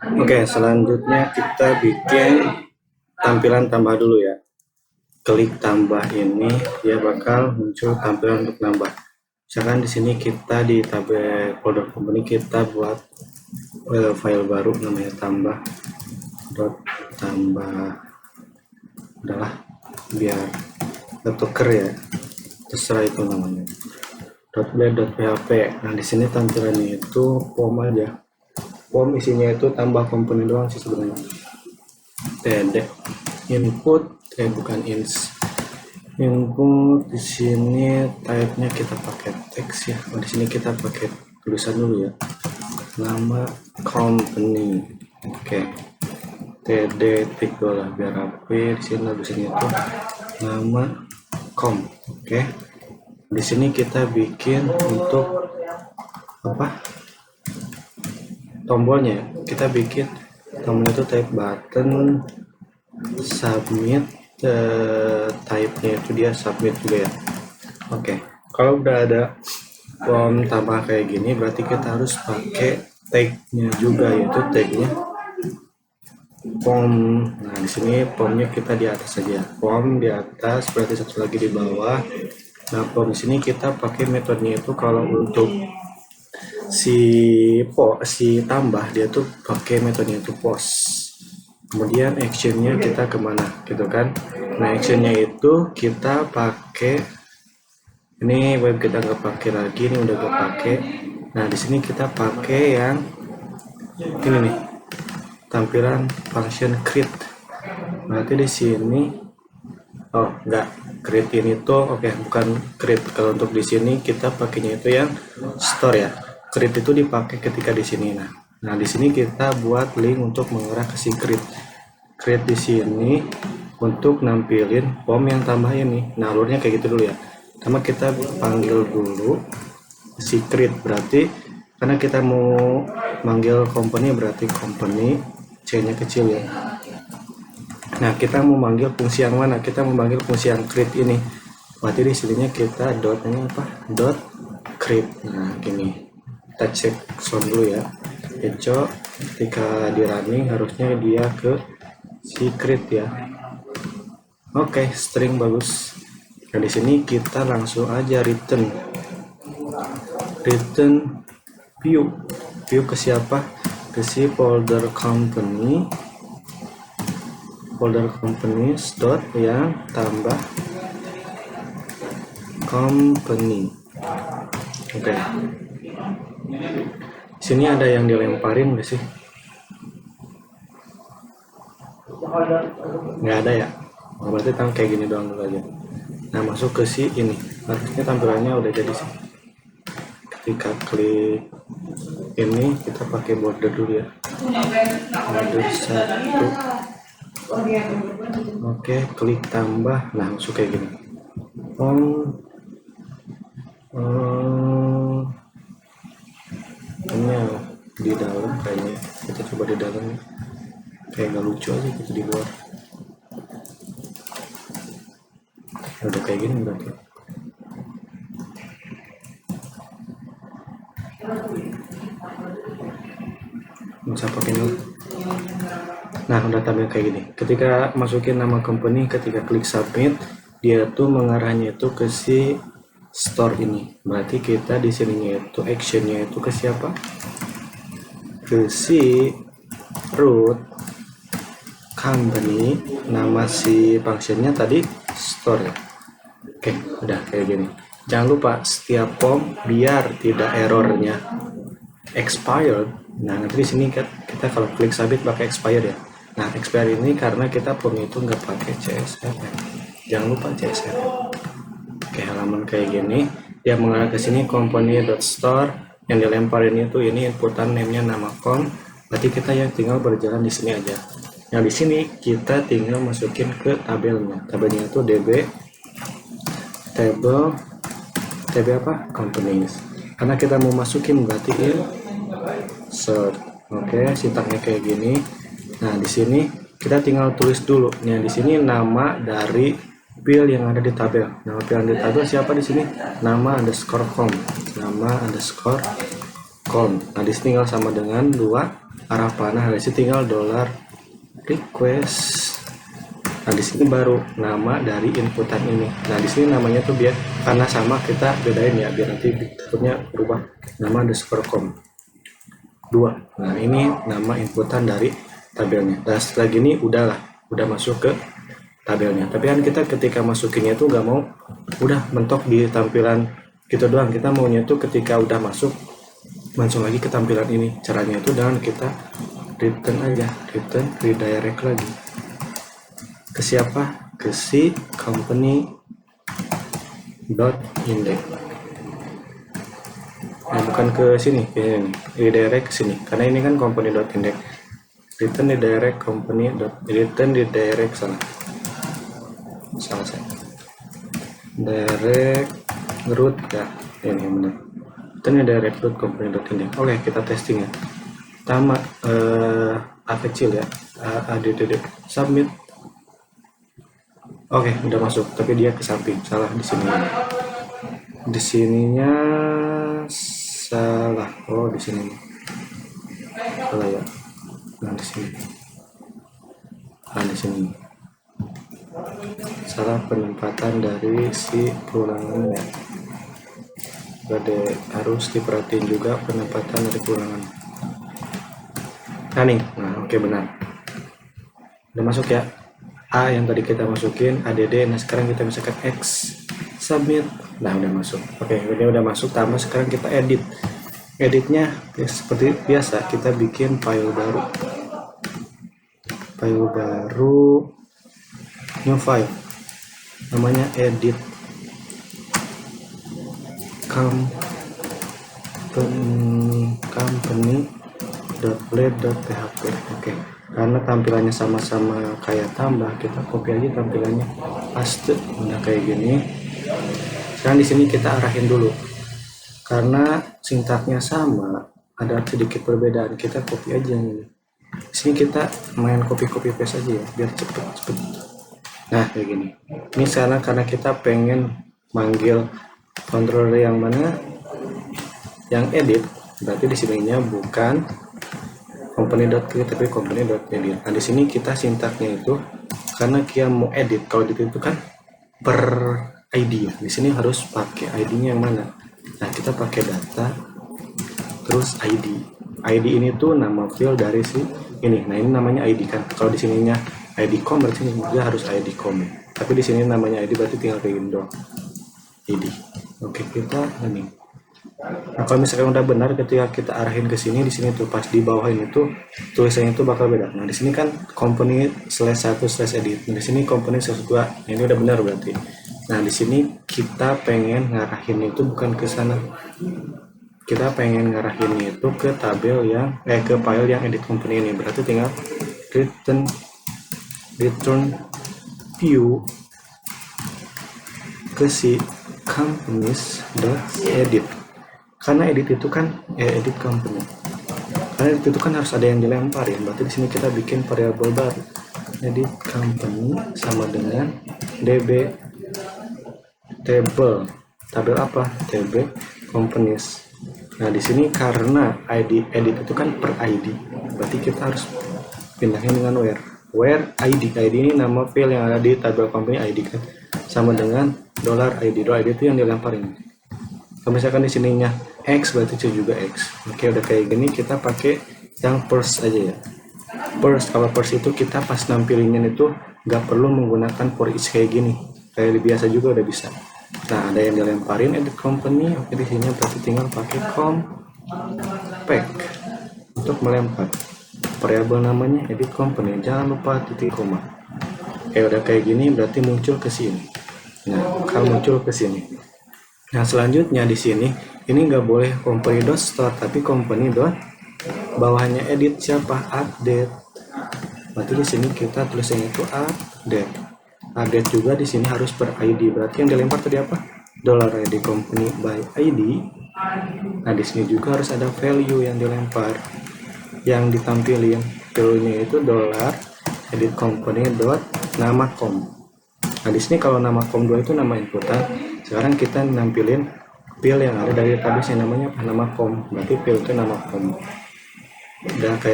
Oke, selanjutnya kita bikin tampilan tambah dulu ya. Klik tambah ini, dia bakal muncul tampilan untuk nambah. Misalkan di sini kita di tabel folder company kita buat file baru namanya tambah adalah biar ketuker ya, terserah itu namanya. .blade.php. Nah di sini tampilannya itu form aja. Form isinya itu tambah komponen doang sih sebenarnya. td input bukan input di sini type-nya kita pakai teks ya. Di sini kita pakai tulisan dulu ya, nama company. Oke, td tik lah biar rapi. Di sini habisnya itu nama Oke, di sini kita bikin untuk apa, tombolnya kita bikin tombolnya itu type button submit, type-nya itu dia submit juga ya. Oke, kalau udah ada form tambah kayak gini berarti kita harus pakai tag-nya juga, yaitu tag-nya form. Nah di sini formnya kita di atas saja, form di atas berarti satu lagi di bawah. Nah form di sini kita pakai metodenya itu kalau untuk si tambah dia tuh pakai metodenya itu post. Kemudian actionnya kita kemana gitu kan. Nah actionnya itu kita pakai ini, web kita nggak pakai lagi, ini udah gue pakai. Nah di sini kita pakai yang ini nih, tampilan function create. Berarti di sini enggak, create ini tuh bukan create. Kalau untuk di sini kita pakainya itu yang store ya. Create itu dipakai ketika di sini. Nah di sini kita buat link untuk mengarah ke si create di sini untuk nampilin form yang tambah ini. Nah alurnya kayak gitu dulu ya. Pertama kita panggil dulu si create, berarti karena kita mau manggil company berarti company C-nya kecil ya. Nah kita mau manggil fungsi yang mana? Kita mau manggil fungsi yang create ini. Berarti di sininya kita dotnya apa? Dot create. Nah gini, kita cek sound dulu ya. Eco ketika di running harusnya dia ke secret ya. Oke, string bagus. Nah di sini kita langsung aja return view ke siapa? Ke si folder companies dot yang tambah company. Oke. Sini ada yang dilemparin nggak sih? Nggak ada ya. Berarti kayak gini doang dulu aja. Nah masuk ke si ini, artinya tampilannya udah jadi sih. Ketika klik ini kita pakai border dulu ya, border 1. Oke, klik tambah. Nah masuk kayak gini. Ini di dalam kayaknya, kita coba di dalam. Kayak nggak lucu aja gitu di luar. Udah kayak gini berarti. Bisa pakai ini. Nah udah tampil kayak gini. Ketika masukin nama company, ketika klik submit, dia tuh mengarahnya itu ke si store ini. Berarti kita di sininya itu actionnya itu ke siapa? Ke si root company. Nama si functionnya tadi store ya. Oke, udah kayak gini. Jangan lupa setiap form biar tidak errornya expired. Nah nanti di sini kita kalau klik submit pakai expired ya. Nah expired ini karena kita form itu nggak pakai CSS. Jangan lupa CSS. Oke, halaman kayak gini. Dia mengarah ke sini company.store, yang dilemparin itu ini inputan name-nya nama com. Berarti kita yang tinggal berjalan di sini aja. Nah di sini kita tinggal masukin ke tabelnya. Tabelnya itu db table apa? Companies. Karena kita mau masukin berarti insert. Oke, sintaknya kayak gini. Nah, di sini kita tinggal tulis dulu. Nah, di sini nama dari field yang ada di tabel. Nama field yang ada di tabel siapa di sini? Nama underscore com. Nama underscore com. Nah, di sini tinggal sama dengan 2 arah panah. Di sini tinggal dollar request. Nah di sini baru nama dari inputan ini. Nah di sini namanya tuh biar karena sama kita bedain ya, biar nanti takutnya berubah nama _com 2. Nah ini nama inputan dari tabelnya. Dan setelah gini udah masuk ke tabelnya. Tapi kan kita ketika masukinnya tuh nggak mau udah mentok di tampilan gitu doang. Kita maunya tuh ketika udah masuk langsung lagi ke tampilan ini. Caranya itu dengan kita return aja, return redirect lagi ke siapa, ke si company dot index. Nah, bukan ke sini, ini redirect ke sini karena ini kan company dot index. Return redirect company dot return redirect salah saya direct root ya, ini yang benar. Return redirect root company dot index. Oke, kita testing ya. Pertama A kecil ya, add submit. Oke, udah masuk, tapi dia ke samping, salah di sini. Di sininya salah. Oh, di sini. Salah ya. Nah, di sini. Nah, di sini. Salah penempatan dari si pulangannya. Jadi harus diperhatiin juga penempatan dari pulangan. Nah nih, nah oke benar. Udah masuk ya. A yang tadi kita masukin ADD, nah sekarang kita misalkan X submit, nah udah masuk. Oke, ini udah masuk. Tambah sekarang kita editnya ya, seperti biasa kita bikin file baru new file namanya edit company.blade.php. Oke, karena tampilannya sama-sama kayak tambah, kita copy aja tampilannya, paste. Udah kayak gini. Sekarang di sini kita arahin dulu karena sintaknya sama, ada sedikit perbedaan, kita copy aja nih. Di sini kita main copy paste aja ya biar cepet. Nah kayak gini. Ini sekarang karena kita pengen manggil controller yang mana, yang edit, berarti di sininya bukan company.create tapi company.edit. Nah di sini kita sintaknya itu karena kita mau edit, kalau edit itu kan per ID ya. Di sini harus pakai ID-nya yang mana? Nah kita pakai data terus ID. ID ini tuh nama file dari si ini. Nah ini namanya ID kan. Kalau di sininya ID.com berarti juga harus ID.com. Tapi di sini namanya ID berarti tinggal kayak gini doang. ID. Oke, kita ini. Nah kalau misalkan udah benar, ketika kita arahin ke sini, di sini tuh pas di bawah ini tuh tulisannya itu bakal beda. Nah di sini kan company /1/edit. Nah, di sini company /2. Ini udah benar berarti. Nah di sini kita pengen ngarahin itu bukan ke sana. Kita pengen ngarahin itu ke tabel yang ke file yang edit company ini. Berarti tinggal return view ke si companies.edit. Karena edit itu kan edit company. Karena edit itu kan harus ada yang dilempar ya. Berarti di sini kita bikin variabel baru. Edit company sama dengan db table. Tabel apa? Table companies. Nah, di sini karena ID edit itu kan per ID. Berarti kita harus pindahin dengan where ID. ID ini nama file yang ada di tabel company ID kan. Sama dengan $ID. $ID itu yang dilemparin. Kalau misalkan di sininya X berarti itu juga X. Oke, udah kayak gini kita pakai yang first aja ya. First, kalau first itu kita pas nampilinnya itu nggak perlu menggunakan for each kayak gini. Kayak biasa juga udah bisa. Nah, ada yang dilemparin edit company. Oke, di sini berarti tinggal pakai compact untuk melempar. Variabel namanya edit company. Jangan lupa titik koma. Oke, udah kayak gini berarti muncul ke sini. Nah, kalau muncul ke sini. Nah selanjutnya di sini ini nggak boleh company.start tapi company. Bawahnya edit siapa? Update. Berarti di sini kita tulisnya itu update. Update juga di sini harus per ID. Berarti yang dilempar tadi apa? $ID company by ID. Nah di sini juga harus ada value yang dilempar, yang ditampilin. Value-nya itu $edit company nama com. Nah di sini kalau nama com2 itu nama inputan. Sekarang kita nampilin file yang ada dari database yang namanya nama com. Berarti file itu nama com. Udah kayak